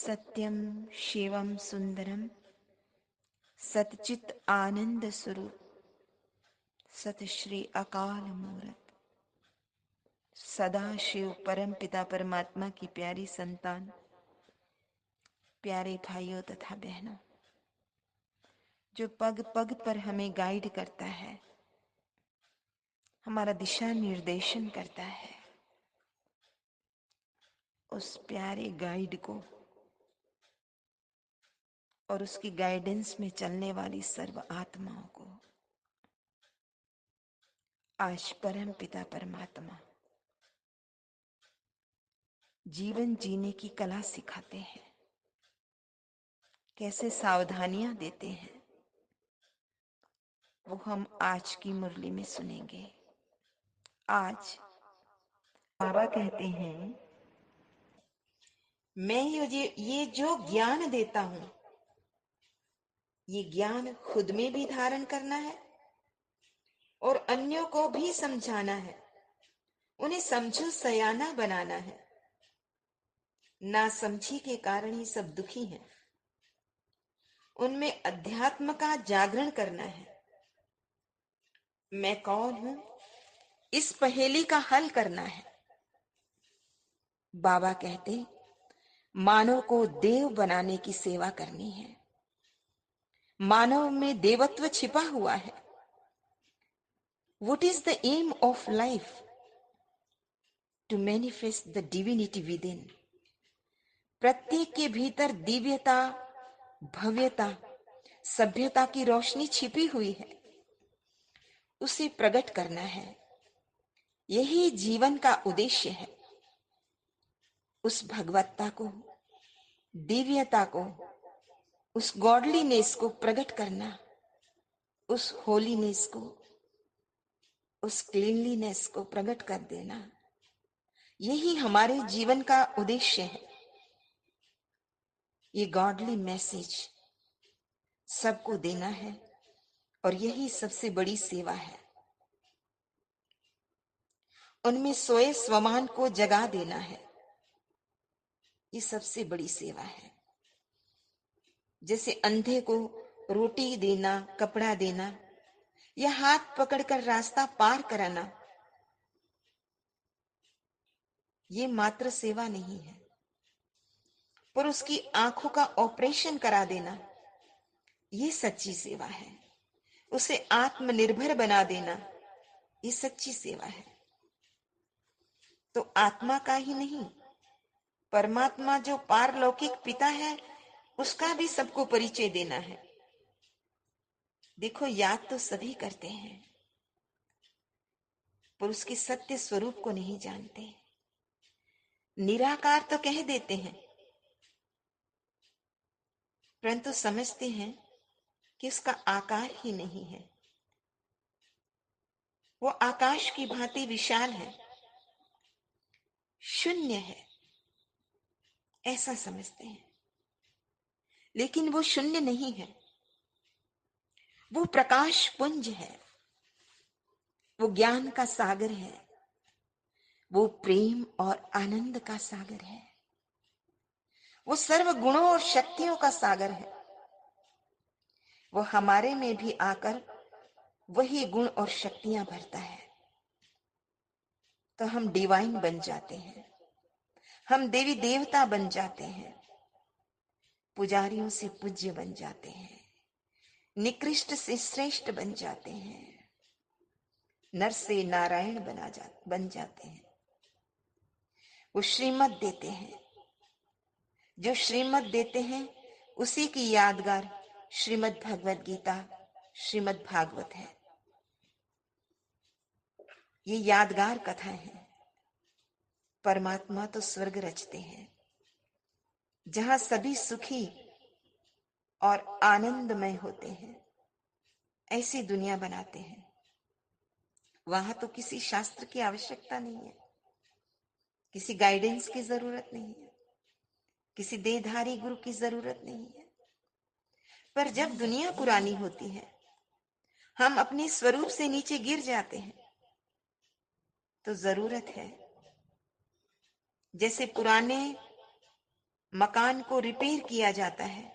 सत्यम शिवम सुंदरम सतचित आनंद स्वरूप सत श्री अकाल मूरत सदा शिव परम पिता परमात्मा की प्यारी संतान, प्यारे भाइयों तथा बहनों, जो पग पग पर हमें गाइड करता है, हमारा दिशा निर्देशन करता है, उस प्यारे गाइड को और उसकी गाइडेंस में चलने वाली सर्व आत्माओं को आज परम पिता परमात्मा जीवन जीने की कला सिखाते हैं, कैसे सावधानियां देते हैं, वो हम आज की मुरली में सुनेंगे। आज बाबा कहते हैं, मैं ये जो ज्ञान देता हूं, ये ज्ञान खुद में भी धारण करना है और अन्यों को भी समझाना है, उन्हें समझो सयाना बनाना है। ना समझी के कारण ही सब दुखी हैं, उनमें अध्यात्म का जागरण करना है। मैं कौन हूं, इस पहेली का हल करना है। बाबा कहते, मानव को देव बनाने की सेवा करनी है। मानव में देवत्व छिपा हुआ है। What is the aim of life? To manifest the divinity within. प्रत्येक के भीतर दिव्यता, भव्यता, सभ्यता की रोशनी छिपी हुई है, उसे प्रकट करना है। यही जीवन का उद्देश्य है। उस भगवत्ता को, दिव्यता को, उस गॉडलीनेस को प्रकट करना, उस होलीनेस को, उस क्लीनलीनेस को प्रकट कर देना, यही हमारे जीवन का उद्देश्य है। ये गॉडली मैसेज सबको देना है और यही सबसे बड़ी सेवा है। उनमें सोए स्वमान को जगा देना है, ये सबसे बड़ी सेवा है। जैसे अंधे को रोटी देना, कपड़ा देना या हाथ पकड़कर रास्ता पार कराना, ये मात्र सेवा नहीं है, पर उसकी आंखों का ऑपरेशन करा देना, ये सच्ची सेवा है। उसे आत्मनिर्भर बना देना, ये सच्ची सेवा है। तो आत्मा का ही नहीं, परमात्मा जो पारलौकिक पिता है, उसका भी सबको परिचय देना है। देखो, याद तो सभी करते हैं, पर उसके सत्य स्वरूप को नहीं जानते। निराकार तो कह देते हैं, परंतु समझते हैं कि उसका आकार ही नहीं है। वो आकाश की भांति विशाल है, शून्य है, ऐसा समझते हैं। लेकिन वो शून्य नहीं है, वो प्रकाश पुंज है, वो ज्ञान का सागर है, वो प्रेम और आनंद का सागर है, वो सर्व गुणों और शक्तियों का सागर है। वो हमारे में भी आकर वही गुण और शक्तियां भरता है, तो हम डिवाइन बन जाते हैं, हम देवी देवता बन जाते हैं, पुजारियों से पूज्य बन जाते हैं, निकृष्ट से श्रेष्ठ बन जाते हैं, नर से नारायण बन जाते हैं। वो श्रीमत देते हैं, जो श्रीमत देते हैं उसी की यादगार श्रीमद् भगवद गीता, श्रीमद् भागवत है। ये यादगार कथा है। परमात्मा तो स्वर्ग रचते हैं, जहां सभी सुखी और आनंदमय होते हैं, ऐसी दुनिया बनाते हैं। वहां तो किसी शास्त्र की आवश्यकता नहीं है, किसी गाइडेंस की जरूरत नहीं है, किसी देहधारी गुरु की जरूरत नहीं है। पर जब दुनिया पुरानी होती है, हम अपने स्वरूप से नीचे गिर जाते हैं, तो जरूरत है, जैसे पुराने मकान को रिपेयर किया जाता है,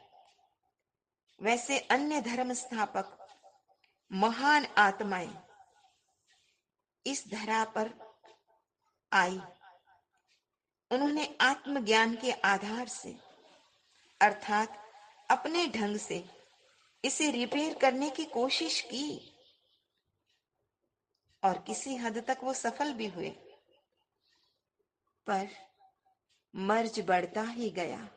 वैसे अन्य धर्म स्थापक महान आत्माएं इस धरा पर आई। उन्होंने आत्मज्ञान के आधार से अर्थात अपने ढंग से इसे रिपेयर करने की कोशिश की और किसी हद तक वो सफल भी हुए, पर मर्ज बढ़ता ही गया।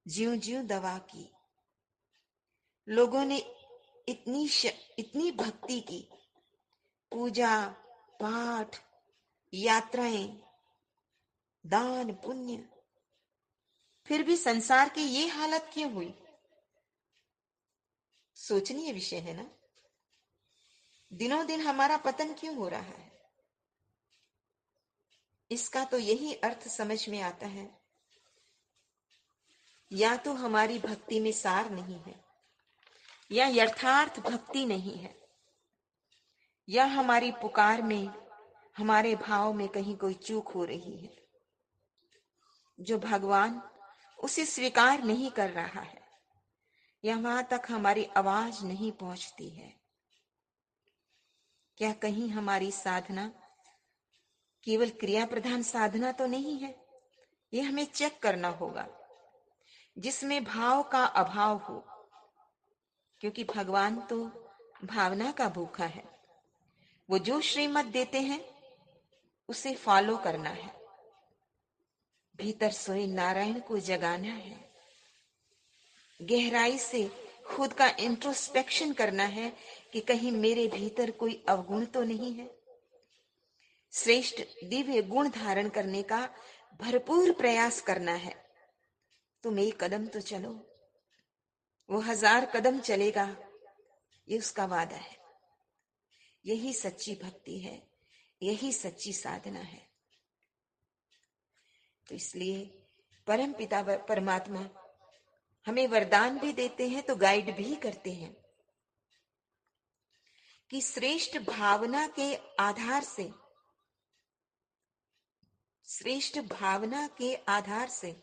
ज्यों ज्यों दवा की, लोगों ने इतनी भक्ति की, पूजा पाठ, यात्राएं, दान पुण्य, फिर भी संसार की ये हालत क्यों हुई? सोचनीय विषय है ना। दिनों दिन हमारा पतन क्यों हो रहा है? इसका तो यही अर्थ समझ में आता है, या तो हमारी भक्ति में सार नहीं है, या यथार्थ भक्ति नहीं है, या हमारी पुकार में, हमारे भाव में कहीं कोई चूक हो रही है, जो भगवान उसे स्वीकार नहीं कर रहा है, या वहां तक हमारी आवाज नहीं पहुंचती है। क्या कहीं हमारी साधना केवल क्रिया प्रधान साधना तो नहीं है? यह हमें चेक करना होगा, जिसमें भाव का अभाव हो, क्योंकि भगवान तो भावना का भूखा है। वो जो श्रीमत देते हैं उसे फॉलो करना है, भीतर सोए नारायण को जगाना है, गहराई से खुद का इंट्रोस्पेक्शन करना है कि कहीं मेरे भीतर कोई अवगुण तो नहीं है। श्रेष्ठ दिव्य गुण धारण करने का भरपूर प्रयास करना है। तुम एक कदम तो चलो, वो 1000 कदम चलेगा, ये उसका वादा है। यही सच्ची भक्ति है, यही सच्ची साधना है। तो इसलिए परम पिता परमात्मा हमें वरदान भी देते हैं तो गाइड भी करते हैं कि श्रेष्ठ भावना के आधार से, श्रेष्ठ भावना के आधार से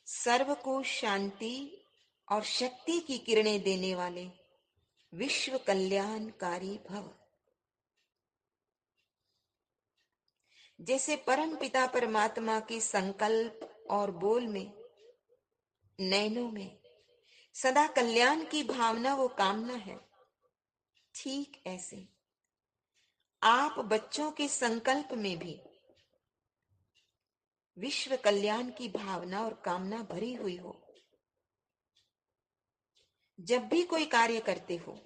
सर्व को शांति और शक्ति की किरणें देने वाले विश्व कल्याणकारी भव। जैसे परम पिता परमात्मा के संकल्प और बोल में, नैनों में सदा कल्याण की भावना वो कामना है, ठीक ऐसे आप बच्चों के संकल्प में भी विश्व कल्याण की भावना और कामना भरी हुई हो। जब भी कोई कार्य करते हो,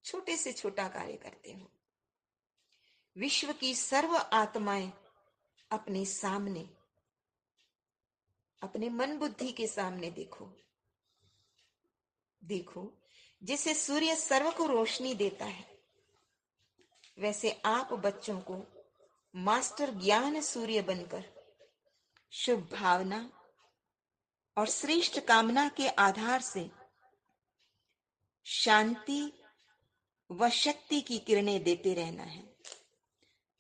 छोटे से छोटा कार्य करते हो, विश्व की सर्व आत्माएं अपने सामने, अपने मन बुद्धि के सामने देखो। देखो, जैसे सूर्य सर्व को रोशनी देता है, वैसे आप बच्चों को मास्टर ज्ञान सूर्य बनकर शुभ भावना और श्रेष्ठ कामना के आधार से शांति व शक्ति की किरणें देते रहना है।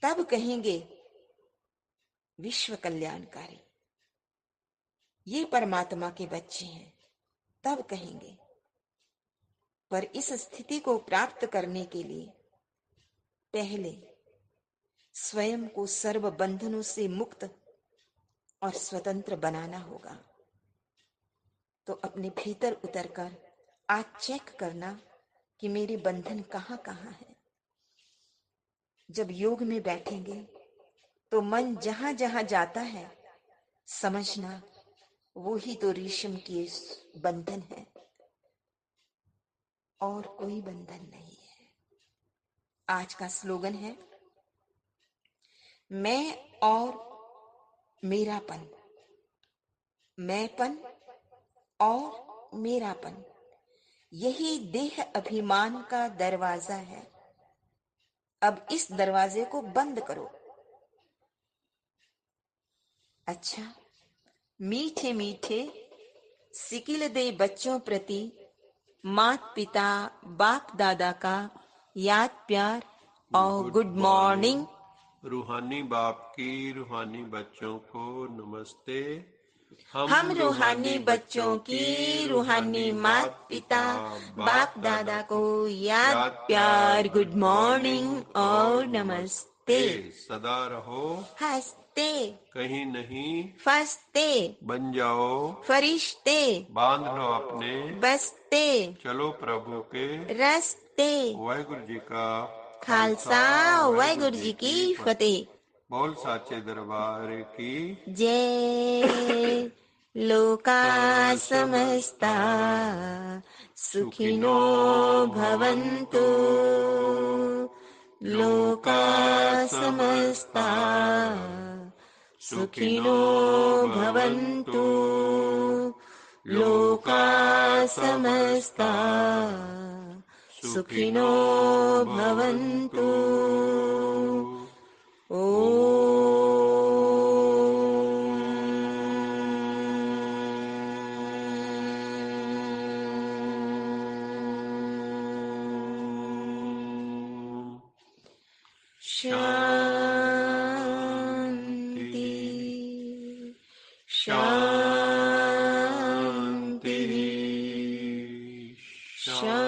तब कहेंगे विश्व कल्याणकारी, ये परमात्मा के बच्चे हैं, तब कहेंगे। पर इस स्थिति को प्राप्त करने के लिए पहले स्वयं को सर्व बंधनों से मुक्त और स्वतंत्र बनाना होगा। तो अपने भीतर उतरकर आज चेक करना कि मेरे बंधन कहाँ कहाँ है। जब योग में बैठेंगे तो मन जहां जहां जाता है, समझना वो ही तो रेशम के बंधन है, और कोई बंधन नहीं है। आज का स्लोगन है, मैं और मेरापन, मैंपन और मेरापन, यही देह अभिमान का दरवाजा है। अब इस दरवाजे को बंद करो। अच्छा, मीठे मीठे सिकिल दे बच्चों प्रति मात पिता बाप दादा का याद प्यार और गुड मॉर्निंग। रूहानी बाप की रूहानी बच्चों को नमस्ते। हम रूहानी बच्चों की रूहानी माता पिता बाप दादा को याद प्यार गुड मॉर्निंग और नमस्ते। सदा रहो हंसते कहीं नहीं फंसते बन जाओ फरिश्ते बांध लो अपने बसते चलो प्रभु के रस्ते। वाहिगुरु जी का खालसा वाहिगुरु जी की फतेह। बोल साचे दरबार की जय। लोका समस्ता सुखिनो भवन्तु। लोका समस्ता सुखिनो भवन्तु। लोका समस्ता सुखिनो भवन्तु। शांति शांति शांति।